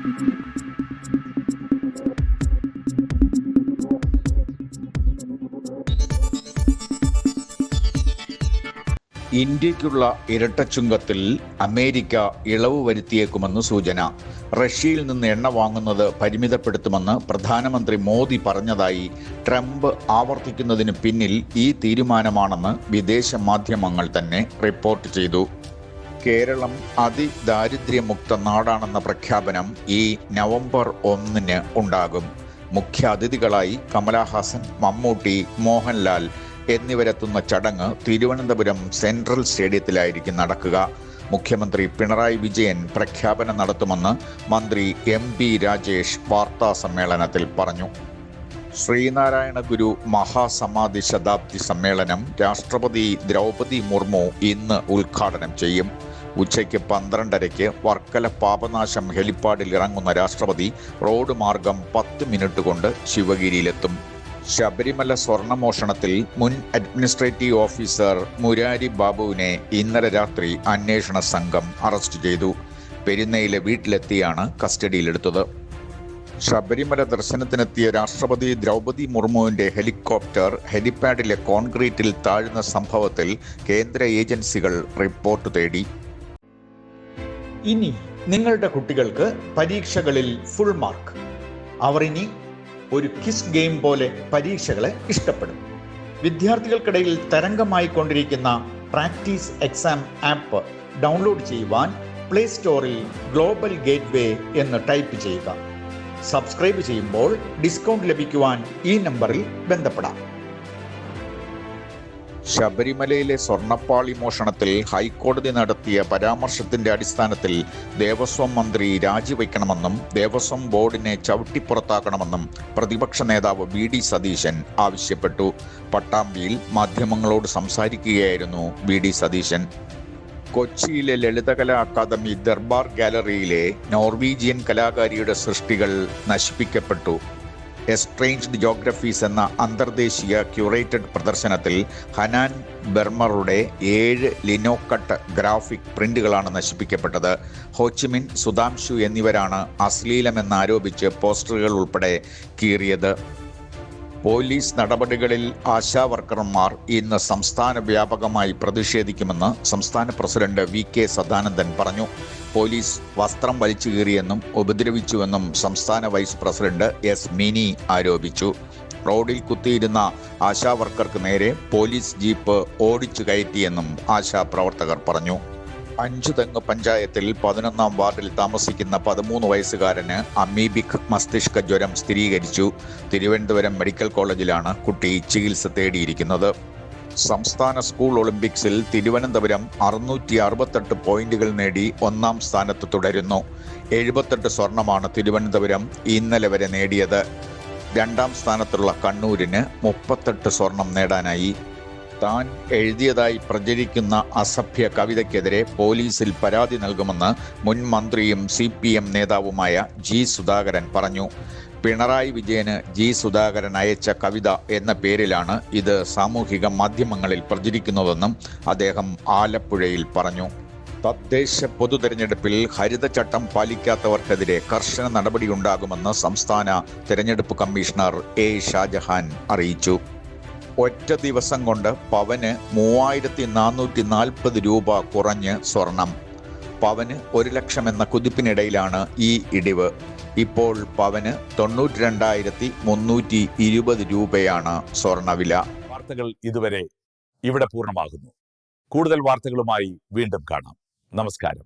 ഇന്ത്യയ്ക്കുള്ള ഇരട്ടച്ചുങ്കത്തിൽ America ഇളവ് വരുത്തിയേക്കുമെന്ന് സൂചന. റഷ്യയിൽ നിന്ന് എണ്ണ വാങ്ങുന്നത് പരിമിതപ്പെടുത്തുമെന്ന് പ്രധാനമന്ത്രി മോദി പറഞ്ഞതായി ട്രംപ് ആവർത്തിക്കുന്നതിന് പിന്നിൽ ഈ തീരുമാനമാണെന്ന് വിദേശ മാധ്യമങ്ങൾ തന്നെ റിപ്പോർട്ട് ചെയ്തു. കേരളം അതിദാരിദ്ര്യമുക്ത നാടാണെന്ന പ്രഖ്യാപനം ഈ നവംബർ 1 ഉണ്ടാകും. മുഖ്യാതിഥികളായി കമലഹാസൻ, മമ്മൂട്ടി, മോഹൻലാൽ എന്നിവരെത്തുന്ന ചടങ്ങ് തിരുവനന്തപുരം സെൻട്രൽ സ്റ്റേഡിയത്തിലായിരിക്കും നടക്കുക. മുഖ്യമന്ത്രി പിണറായി വിജയൻ പ്രഖ്യാപനം നടത്തുമെന്ന് മന്ത്രി MP രാജേഷ് വാർത്താ സമ്മേളനത്തിൽ പറഞ്ഞു. ശ്രീനാരായണ ഗുരു മഹാസമാധി ശതാബ്ദി സമ്മേളനം രാഷ്ട്രപതി ദ്രൗപദി മുർമു ഇന്ന് ഉദ്ഘാടനം ചെയ്യും. ഉച്ചയ്ക്ക് 12:30 വർക്കല പാപനാശം ഹെലിപ്പാഡിൽ ഇറങ്ങുന്ന രാഷ്ട്രപതി റോഡ് മാർഗം 10 മിനിറ്റ് കൊണ്ട് ശിവഗിരിയിലെത്തും. ശബരിമല സ്വർണമോഷണത്തിൽ മുൻ അഡ്മിനിസ്ട്രേറ്റീവ് ഓഫീസർ മുരാരി ബാബുവിനെ ഇന്നലെ രാത്രി അന്വേഷണ സംഘം അറസ്റ്റ് ചെയ്തു. പെരുന്നയിലെ വീട്ടിലെത്തിയാണ് കസ്റ്റഡിയിലെടുത്തത്. ശബരിമല ദർശനത്തിനെത്തിയ രാഷ്ട്രപതി ദ്രൗപദി മുർമുവിന്റെ ഹെലികോപ്റ്റർ ഹെലിപ്പാഡിലെ കോൺക്രീറ്റിൽ താഴുന്ന സംഭവത്തിൽ കേന്ദ്ര ഏജൻസികൾ റിപ്പോർട്ട് തേടി. ഇനി നിങ്ങളുടെ കുട്ടികൾക്ക് പരീക്ഷകളിൽ ഫുൾ മാർക്ക്. അവർ ഇനി ഒരു ക്വിസ് ഗെയിം പോലെ പരീക്ഷകളെ ഇഷ്ടപ്പെടും. വിദ്യാർത്ഥികൾക്കിടയിൽ തരംഗമായി കൊണ്ടിരിക്കുന്ന പ്രാക്ടീസ് എക്സാം ആപ്പ് ഡൗൺലോഡ് ചെയ്യുവാൻ പ്ലേ സ്റ്റോറിൽ ഗ്ലോബൽ ഗേറ്റ്വേ എന്ന് ടൈപ്പ് ചെയ്യുക. സബ്സ്ക്രൈബ് ചെയ്യുമ്പോൾ ഡിസ്കൗണ്ട് ലഭിക്കുവാൻ ഈ നമ്പറിൽ ബന്ധപ്പെടാം. ശബരിമലയിലെ സ്വർണ്ണപ്പാളി മോഷണത്തിൽ ഹൈക്കോടതി നടത്തിയ പരാമർശത്തിന്റെ അടിസ്ഥാനത്തിൽ ദേവസ്വം മന്ത്രി രാജിവെക്കണമെന്നും ദേവസ്വം ബോർഡിനെ ചവിട്ടിപ്പുറത്താക്കണമെന്നും പ്രതിപക്ഷ നേതാവ് VD സതീശൻ ആവശ്യപ്പെട്ടു. പട്ടാമ്പിയിൽ മാധ്യമങ്ങളോട് സംസാരിക്കുകയായിരുന്നു VD സതീശൻ. കൊച്ചിയിലെ ലളിതകലാ അക്കാദമി ദർബാർ ഗാലറിയിലെ നോർവീജിയൻ കലാകാരിയുടെ സൃഷ്ടികൾ നശിപ്പിക്കപ്പെട്ടു. എസ്ട്രേഞ്ച്ഡ് ജോഗ്രഫീസ് എന്ന അന്തർദേശീയ ക്യൂറേറ്റഡ് പ്രദർശനത്തിൽ ഹനാൻ ബെർമറുടെ 7 ലിനോക്കട്ട് ഗ്രാഫിക് പ്രിന്റുകളാണ് നശിപ്പിക്കപ്പെട്ടത്. ഹോച്ചിമിൻ, സുധാംശു എന്നിവരാണ് അശ്ലീലമെന്നാരോപിച്ച് പോസ്റ്ററുകൾ ഉൾപ്പെടെ കീറിയത്. പോലീസ് നടപടികളിൽ ആശാവർക്കർമാർ ഇന്ന് സംസ്ഥാന വ്യാപകമായി പ്രതിഷേധിക്കുമെന്ന് സംസ്ഥാന പ്രസിഡന്റ് VK സദാനന്ദൻ പറഞ്ഞു. പോലീസ് വസ്ത്രം വലിച്ചു കീറിയെന്നും ഉപദ്രവിച്ചുവെന്നും സംസ്ഥാന വൈസ് പ്രസിഡന്റ് S മിനി ആരോപിച്ചു. റോഡിൽ കുത്തിയിരുന്ന ആശാവർക്കർക്ക് നേരെ പോലീസ് ജീപ്പ് ഓടിച്ചു കയറ്റിയെന്നും ആശാപ്രവർത്തകർ പറഞ്ഞു. അഞ്ചുതെങ്ങ് പഞ്ചായത്തിൽ 11-ാം വാർഡിൽ താമസിക്കുന്ന 13 വയസ്സുകാരന് അമീബിക് മസ്തിഷ്ക ജ്വരം സ്ഥിരീകരിച്ചു. തിരുവനന്തപുരം മെഡിക്കൽ കോളേജിലാണ് കുട്ടി ചികിത്സ തേടിയിരിക്കുന്നത്. സംസ്ഥാന സ്കൂൾ ഒളിമ്പിക്സിൽ തിരുവനന്തപുരം 668 പോയിന്റുകൾ നേടി 1-ാം സ്ഥാനത്ത് തുടരുന്നു. 78 സ്വർണമാണ് തിരുവനന്തപുരം ഇന്നലെ വരെ നേടിയത്. 2-ാം സ്ഥാനത്തുള്ള കണ്ണൂരിന് 38 സ്വർണം നേടാനായി. താൻ എഴുതിയതായി പ്രചരിക്കുന്ന അസഭ്യ കവിതയ്ക്കെതിരെ പോലീസിൽ പരാതി നൽകുമെന്ന് മുൻ മന്ത്രിയും CPM നേതാവുമായ G സുധാകരൻ പറഞ്ഞു. പിണറായി വിജയന് G സുധാകരൻ അയച്ച കവിത എന്ന പേരിലാണ് ഇത് സാമൂഹിക മാധ്യമങ്ങളിൽ പ്രചരിക്കുന്നതെന്നും അദ്ദേഹം ആലപ്പുഴയിൽ പറഞ്ഞു. തദ്ദേശ പൊതുതെരഞ്ഞെടുപ്പിൽ ഹരിതചട്ടം പാലിക്കാത്തവർക്കെതിരെ കർശന നടപടിയുണ്ടാകുമെന്ന് സംസ്ഥാന തെരഞ്ഞെടുപ്പ് കമ്മീഷണർ A ഷാജഹാൻ അറിയിച്ചു. ഒറ്റ ദിവസം കൊണ്ട് പവന് 3440 രൂപ കുറഞ്ഞ് സ്വർണം. പവന് 1 ലക്ഷം എന്ന കുതിപ്പിനിടയിലാണ് ഈ ഇടിവ്. ഇപ്പോൾ പവന് 92,320 രൂപയാണ് സ്വർണവില. വാർത്തകൾ ഇതുവരെ ഇവിടെ പൂർണ്ണമാകുന്നു. കൂടുതൽ വാർത്തകളുമായി വീണ്ടും കാണാം. നമസ്കാരം.